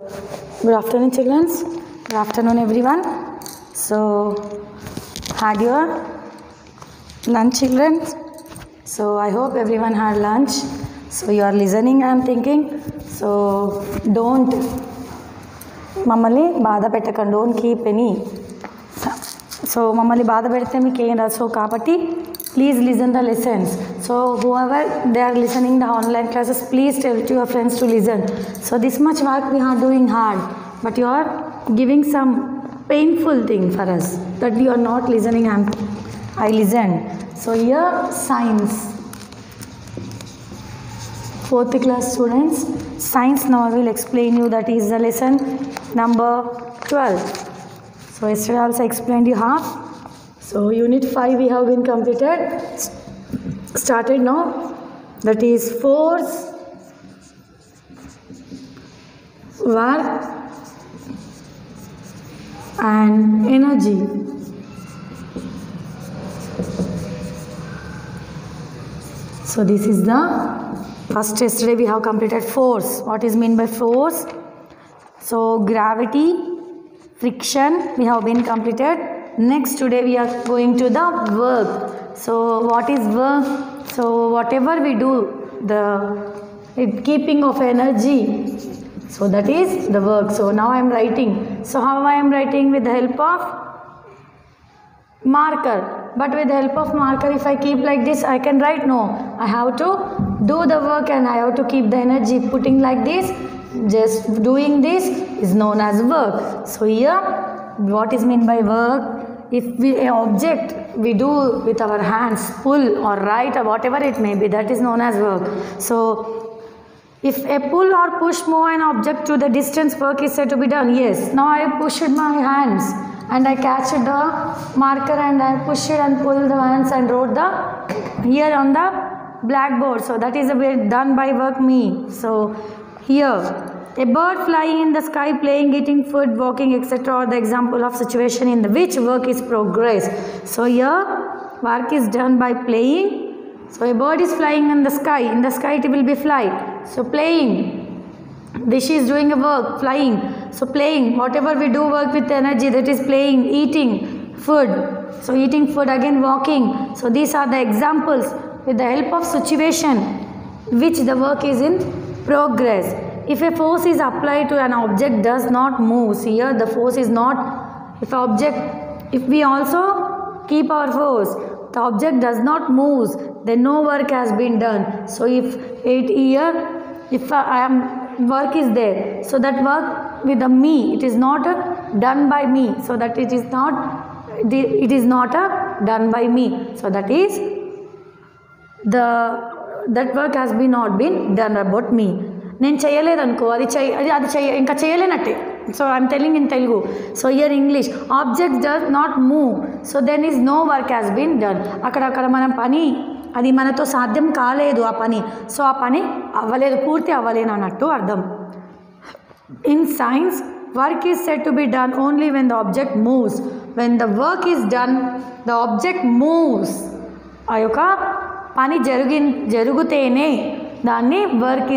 Good afternoon, children. Good afternoon, everyone. So, had your lunch, children? So, I hope everyone had lunch. So, you are listening and thinking. So, don't మమ్మల్ని బాధ పెట్టకండి, don't keep any. So మమ్మల్ని బాధ పెడితే మీకు ఏం రాదు. So కాబట్టి please listen the lessons. So whoever they are listening the online classes, please tell to your friends to listen. So this much work we are doing hard, but you are giving some painful thing for us that you are not listening and I listened. So here science. 4th class students, science. Now I will explain you that is the lesson number 12. So yesterday also explained you half. So unit 5 we have been completed. Started now. That is force, work and energy. So this is the first. Yesterday we have completed force. What is meant by force? So gravity, friction we have been completed. Next today we are going to the work. So what is work? So whatever we do, the keeping of energy, so that is the work. So now I am writing. So how I am writing? With the help of marker. But with the help of marker, if I keep like this, I can write? No, I have to do the work and I have to keep the energy. Putting like this, just doing this is known as work. So here what is meant by work? If we object we do with our hands, pull or write or whatever it may be, that is known as work. So if a pull or push move an object to the distance, work is said to be done. Yes, now I pushed my hands and I catch the marker and I push it and pull the hands and wrote the here on the blackboard. So that is a way done by work me. So here a bird flying in the sky, playing, eating food, walking, etc. are the example of situation in the which work is progress. So here work is done by playing. So a bird is flying in the sky. In the sky it will be fly. So playing. This is doing a work, flying. So playing, whatever we do work with energy, that is playing. Eating food. So eating food, again walking. So these are the examples with the help of situation which the work is in progress. If a force is applied to an object does not move, see here the force is not, if we also keep our force, the object does not move, then no work has been done. So if work is there, so that work with the me, it is not done by me, so that it is not done by me. So that is that work has not been done about me. నేను చేయలేదనుకో, అది ఇంకా చేయలేనట్టే. So I'm telling in Telugu. So here English, object does not move, so then is no work has been done. అక్కడ మనం పని, అది మనతో సాధ్యం కాలేదు ఆ పని, సో ఆ పని అవ్వలేదు, పూర్తి అవ్వలేను అన్నట్టు అర్థం. In science work is said to be done only when the object moves. When the work is done the object moves. ఆ యొక్క పని జరిగితేనే దాన్ని వర్క్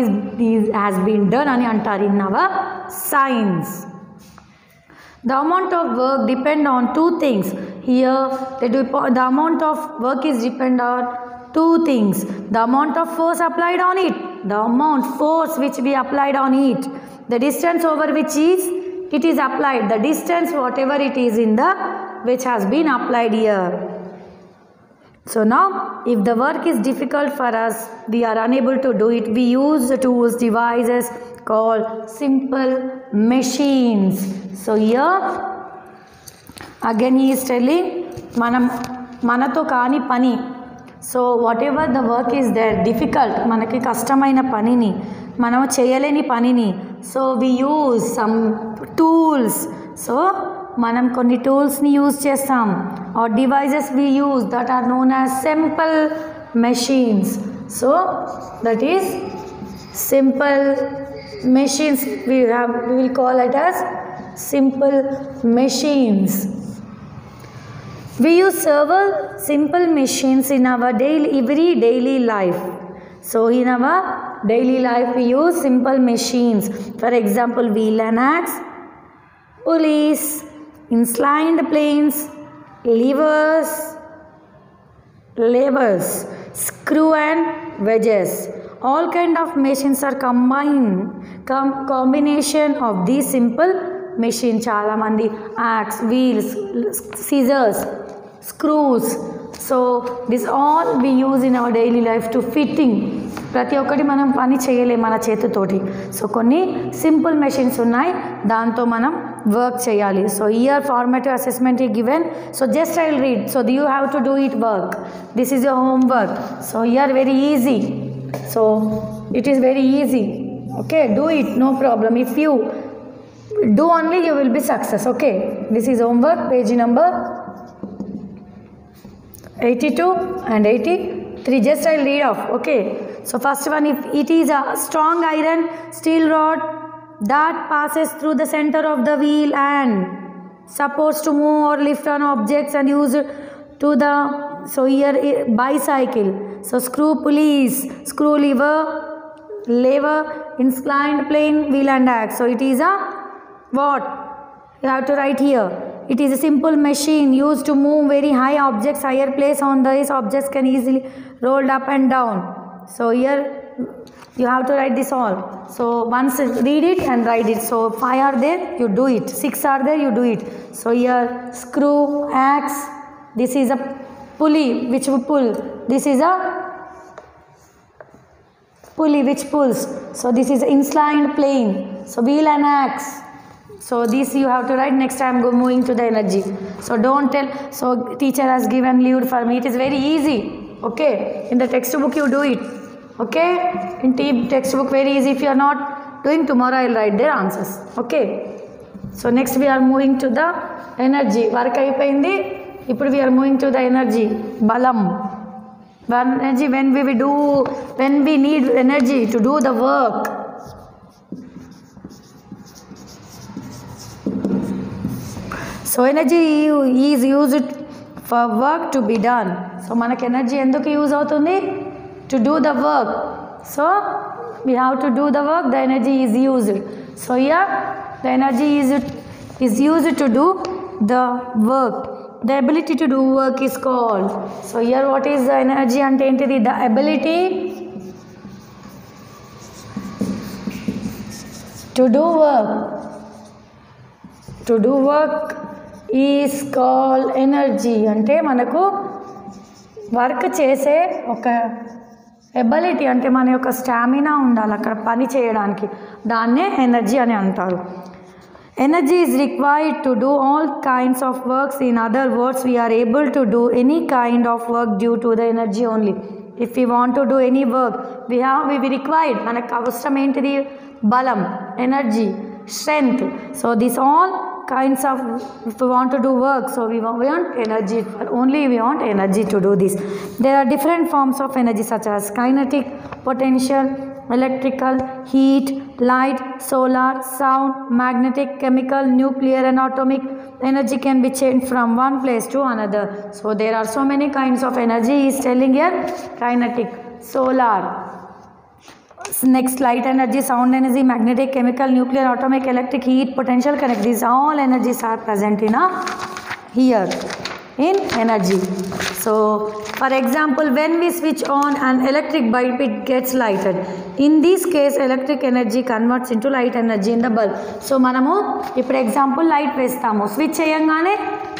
has been done అని అంటారు in our science. The amount of work depend on two things. Here the amount of work is depend on two things. The amount of force applied on it, the amount force which we applied on it, the distance over which it is applied, the distance whatever it is in the which has been applied here. So now if the work is difficult for us, we are unable to do it, we use the tools, devices called simple machines. So here again he is telling manato kaani pani. So whatever the work is there difficult, manaki kastamaina panini, manam cheyaleni panini, so we use some tools. So మనం కొన్ని టూల్స్ని use చేస్తాం, or devices we use that are known as simple machines. So that is simple machines, we will call it as simple machines. We use several simple machines in our daily life. So in our daily life we use simple machines. For example, wheel and axe, pulleys, inclined planes, levers, screw and wedges. All kind of machines are combination of these simple machines. Chala mandi axe, wheels, scissors, screws. So this all we use in our daily life to fitting. ప్రతి ఒక్కటి మనం పని చేయలేం మన చేతితోటి. So కొన్ని simple machines ఉన్నాయి, దాంతో మనం వర్క్ చేయాలి. సో ఇయర్ ఫార్మేటివ్ అసెస్మెంట్ ఈ given. So just I will read. So you have to do it work. This is your home work. So year very easy. So it is very easy. Okay, do it, no problem. If you do only, you will be success. Okay, this is homework, page number 82 and 83. Just I'll read off. Okay, so first one, if it is a strong iron steel rod that passes through the center of the wheel and supposed to move or lift on objects and use to the, so here bicycle. So screw, pulleys, screw, lever, inclined plane, wheel and axe. So it is a what? You have to write here. It is a simple machine used to move very high objects. Higher place on these objects can easily rolled up and down. So here you have to write this all. So once read it and write it. So 5 are there, you do it. 6 are there, you do it. So here screw, axe. This is a pulley which would pull. This is a pulley which pulls. So this is inclined plane. So wheel and axe. So this you have to write. Next time go moving to the energy. So don't tell. So teacher has given leave for me. It is very easy. Okay. In the textbook you do it. Okay. In textbook very easy. If you are not doing, tomorrow I will write their answers. Okay. So next we are moving to the energy. Work అయిపోయింది. ఇప్పుడు we are moving to the energy. Balam. Energy, when we need energy to do the work. So energy is used for work to be done. So మనకి energy ఎందుకు use అవుతుంది? To do the work. So we have to do the work, the energy is used. So here the energy is used to do the work. The ability to do work is called. So here what is the energy ante entity? The ability to do work. To do work is called energy. అంటే మనకు work చేసే ఒక ability, అంటే మన యొక్క stamina ఉండాలి అక్కడ పని చేయడానికి, దాన్నే ఎనర్జీ అని అంటారు. Energy is required to do all kinds of works. In other words, we are able to do any kind of work due to the energy only. If we want to do any work, we required. మనకు అవసరం ఏంటిది? బలం, energy, strength. So these all kinds of, if we want to do work, so we want energy. Only we want energy to do this. There are different forms of energy such as kinetic, potential, electrical, heat, light, solar, sound, magnetic, chemical, nuclear and atomic. Energy can be changed from one place to another. So there are so many kinds of energy. He is telling here kinetic, solar, next light energy, sound energy, magnetic, chemical, nuclear, atomic, electric, heat, potential, kinetic. These all energies are present in here in energy. So for example, when we switch on an electric bulb, it gets lighted. In this case, electric energy converts into light energy in the bulb. So మనము ఇప్పుడు example light వేస్తాము, switch చేయగానే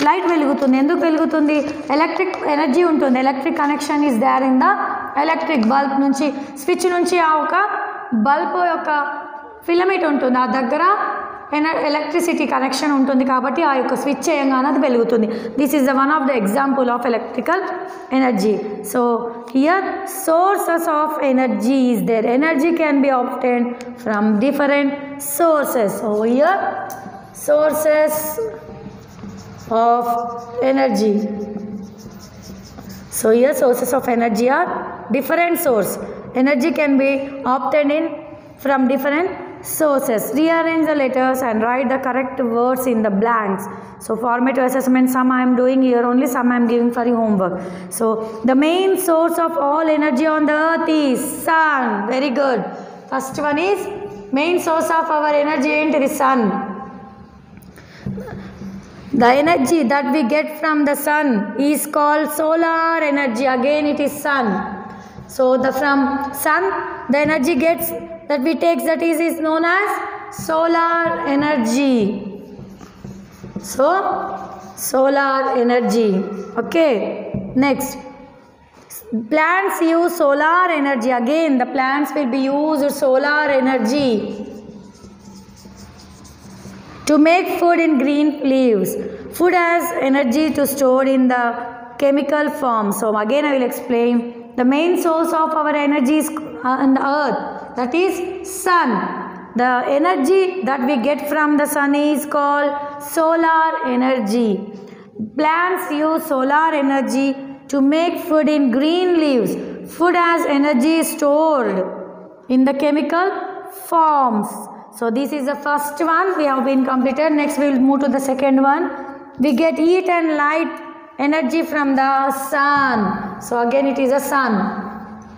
light వెలుగుతుంది. ఎందుకు వెలుగుతుంది? Electric energy ఉంటుంది. Electric connection is there in the electric bulb నుంచి, switch నుంచి ఆ ఒక బల్బ్ యొక్క ఫిలమెంట్ ఉంటుంది, ఆ దగ్గర ఎలక్ట్రిసిటీ కనెక్షన్ ఉంటుంది కాబట్టి ఆ యొక్క స్విచ్ చేయగానే అది వెలుగుతుంది. This is the one of the example of electrical energy. So here sources of energy is there. Energy can be obtained from different sources. So here sources of energy. So here sources of energy are different source. Energy can be obtained from different sources. Rearrange the letters and write the correct words in the blanks. So formative assessment, some I am doing here only, some I am giving for you homework. So the main source of all energy on the earth is sun. Very good. First one is main source of our energy into the sun. The energy that we get from the sun is called solar energy. Again it is sun. So from sun the energy gets that we take, that is known as solar energy. So solar energy. Okay. Next, plants use solar energy. Again the plants will be used solar energy to make food in green leaves. Food has energy to store in the chemical form. So again I will explain. The main source of our energy is on the earth, that is sun. The energy that we get from the sun is called solar energy. Plants use solar energy to make food in green leaves. Food has energy stored in the chemical forms. So this is the first one we have been completed. Next we will move to the second one. We get heat and light energy from the sun. So again it is a sun.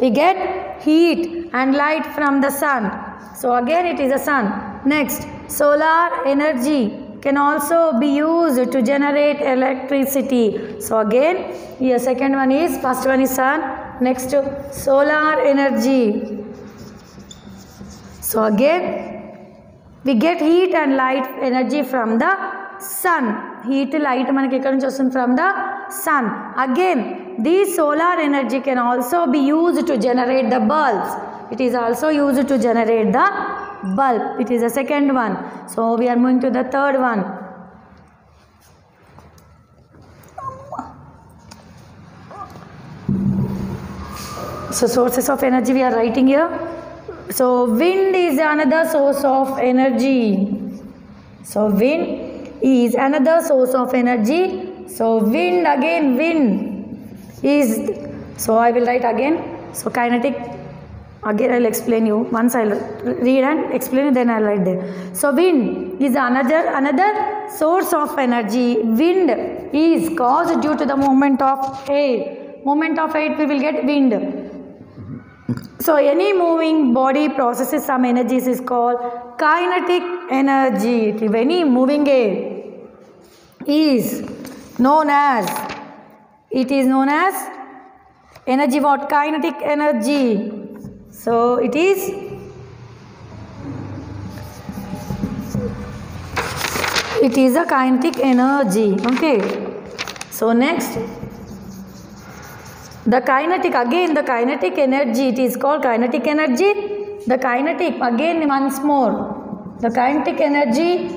We get heat and light from the sun. So again it is a sun. Next, solar energy can also be used to generate electricity. So again here second one is, first one is sun. Next solar energy. So again we get heat and light energy from the sun. Heat, light manaki ekkada nunchi vastundi from the sun. Again this solar energy can also be used to generate the bulbs. It is also used to generate the bulb. It is the second one. So we are moving to the third one. So sources of energy we are writing here. So wind is another source of energy. So wind is another source of energy. So wind, again wind is, so I will write again. So kinetic, again I will explain you. Once I will read and explain it, then I will write there. So wind is another source of energy. Wind is caused due to the movement of air. Movement of air, we will get wind. So any moving body processes some energies is called kinetic energy. If any moving air is known as, it is known as energy what? Kinetic energy. So it is a kinetic energy. Okay. So next, the kinetic, again the kinetic energy, it is called kinetic energy. The kinetic, again once more, the kinetic energy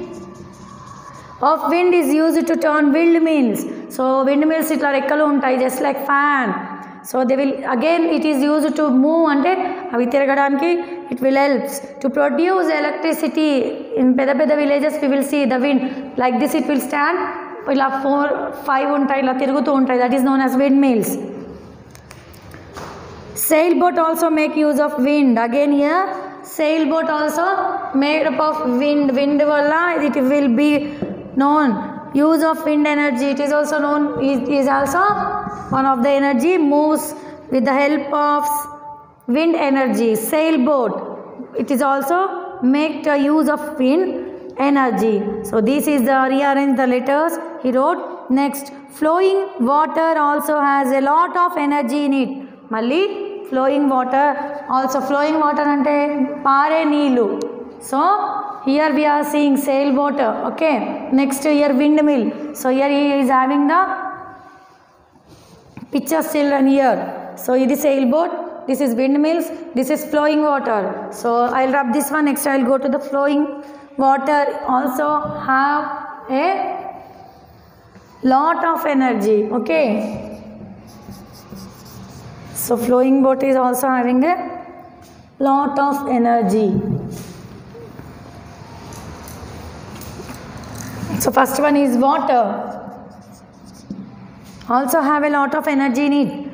of wind is used to turn windmills. So windmills itla rekkalu untayi, just like fan. So they will, again it is used to move ante avi tiragadaniiki it will helps to produce electricity. In peda villages we will see the wind like this, it will stand ila 4, 5 untayi, ila tirugutu untayi, that is known as windmills. Sailboat also make use of wind. Again here sailboat also made up of wind. Wind valla it will be known use of wind energy. It is also known, is also one of the energy, moves with the help of wind energy. Sailboat, it is also make the use of wind energy. So this is the rearrange the letters he wrote. Next, flowing water also has a lot of energy in it. Malli flowing water, also flowing water ante pare neelu. So here we are seeing sailboat. Okay. Next here windmill. So here he is having the picture still here. So this is sailboat, this is windmills, this is flowing water. So I will rub this one. Next I will go to the flowing water. Also have a lot of energy. Okay. So flowing boat is also having a lot of energy. So first one is water. Also have a lot of energy in it.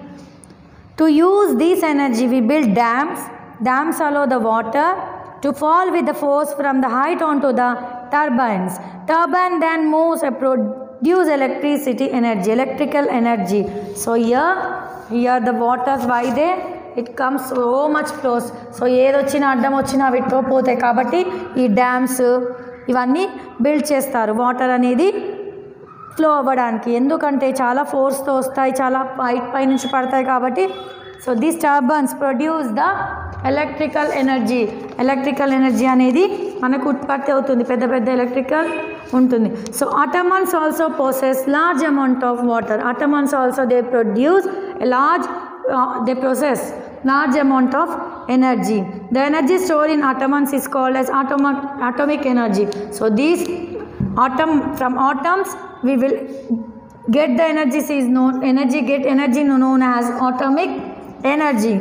To use this energy we build dams. Dams allow the water to fall with the force from the height onto the turbines. Turbine then moves and produce electricity energy, electrical energy. So here the waters, why they, it comes so much close. So ఏదొచ్చినా అడ్డం వచ్చినా విట్టో పోతాయి కాబట్టి ఈ dams ఇవన్నీ build చేస్తారు water అనేది flow అవ్వడానికి. ఎందుకంటే చాలా ఫోర్స్తో వస్తాయి, చాలా హైట్ పై నుంచి పడతాయి కాబట్టి. So these turbines produce the electrical energy. Electrical energy అనేది మనకు ఉత్పత్తి అవుతుంది, పెద్ద పెద్ద ఎలక్ట్రికల్ ఉంటుంది. So atoms also possess large amount of water. Atomons also they produce a large they possess large amount of energy. The energy stored in atomons is called as atomic energy. So these from atoms we will get the energy is known energy known as atomic energy.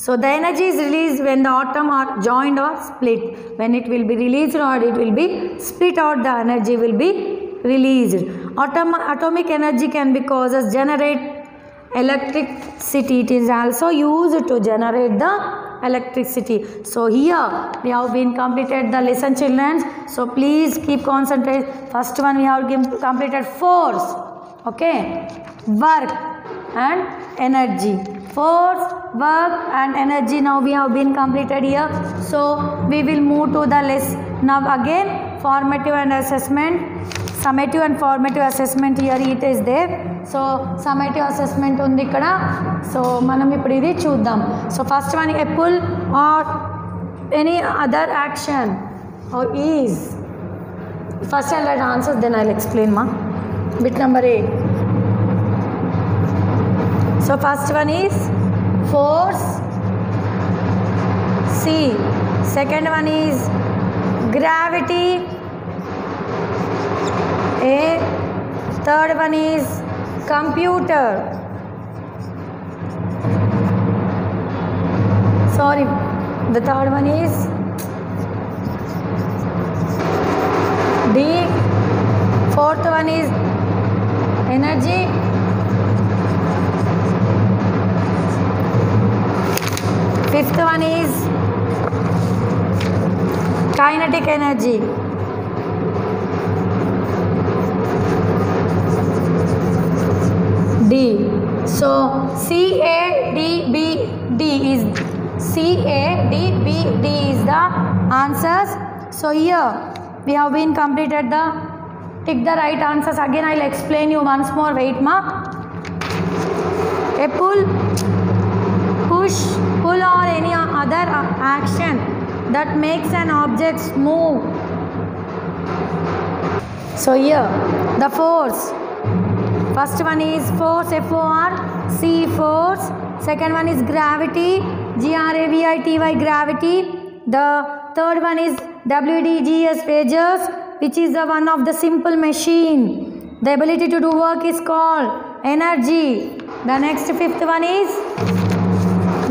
So the energy is released when the atom are joined or split. When it will be released or it will be split out, the energy will be released. Atomic energy can be causes generate electricity. It is also used to generate the electricity. So here we have been completed the lesson, children. So please keep concentrate. First one we have completed force, okay, work and energy. Force, work and energy now we have been completed here. So we will move to the list now again. Formative and assessment, summative and formative assessment here it is there. So summative assessment undi ikkada. So manam ippudu idi chuddam. So first one, a pull or any other action or is. First I'll write answers, then I'll explain ma. Bit number 8. So first one is force, C. Second one is gravity, A. Third one is computer. Sorry, the third one is D. Fourth one is energy. Fifth one is kinetic energy. D. So CADBD is the answers. So here we have been completed the tick the right answers. Again I'll explain you once more. Wait ma. A pull, push, pull or any other action that makes an object move. So here the force, first one is force, F-O-R-C, force. Second one is gravity, G-R-A-V-I-T-Y, gravity. The third one is WDGS, wages, which is the one of the simple machine. The ability to do work is called energy. The next fifth one is,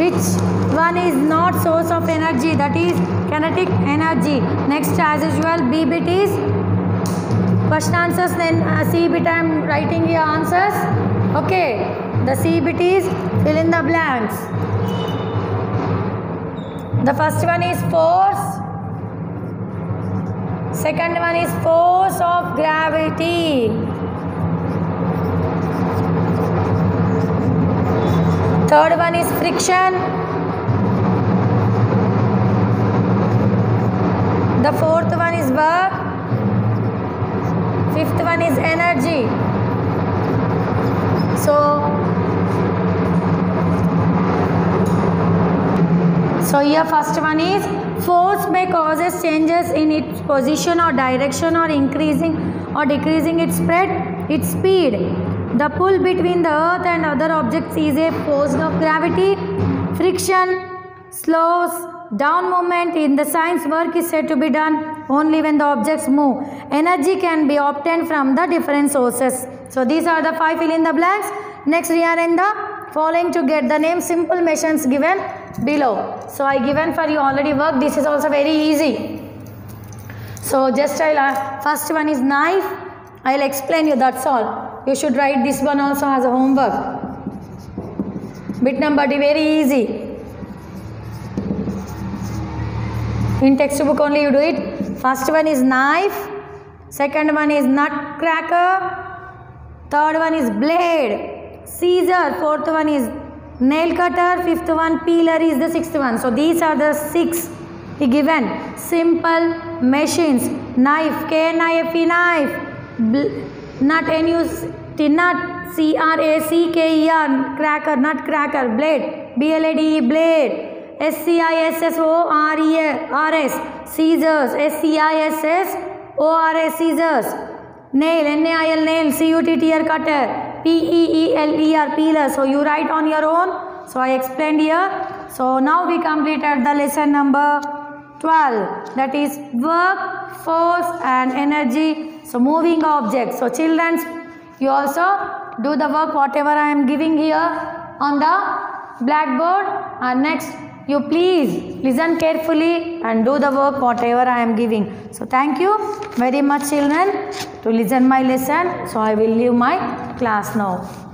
which one is not source of energy, that is kinetic energy. Next as usual B bit is question answers, then C bit I am writing your answers. Okay, the C bit is fill in the blanks. The first one is force, second one is force of gravity, third one is friction, the fourth one is work, fifth one is energy. So here first one is force may causes changes in its position or direction or increasing or decreasing its spread, its speed. The pull between the earth and other objects is a force of gravity. Friction slows down movement. In the science, work is said to be done only when the objects move. Energy can be obtained from the different sources. So these are the 5 fill in the blanks. Next rearrange the following to get the name simple machines given below. So I given for you already work. This is also very easy. So just first one is knife. I'll explain you, that's all. You should write this one also as a homework. Bit number D, very easy. In textbook only you do it. First one is knife, second one is nutcracker, third one is blade, scissor, fourth one is nail cutter, fifth one peeler is the sixth one. So these are the 6 given. Simple machines. Knife, K-N-I-F-E, knife. Nut, N-U-T, nut, C-R-A-C-K-E-R, cracker, nutcracker. Blade, B-L-A-D-E, blade. S-C-I-S-S-O-R-E-R-S, scissors, S-C-I-S-S-O-R-S, scissors. Nail, N-A-I-L, nail, C-U-T-T-R, cutter, P-E-E-L-E-R, peeler. So you write on your own. So I explained here. So now we completed the lesson number 12, that is work, force and energy. So moving objects. So children, you also do the work whatever I am giving here on the blackboard, and next you please listen carefully and do the work whatever I am giving. So thank you very much children to listen my lesson. So I will leave my class now.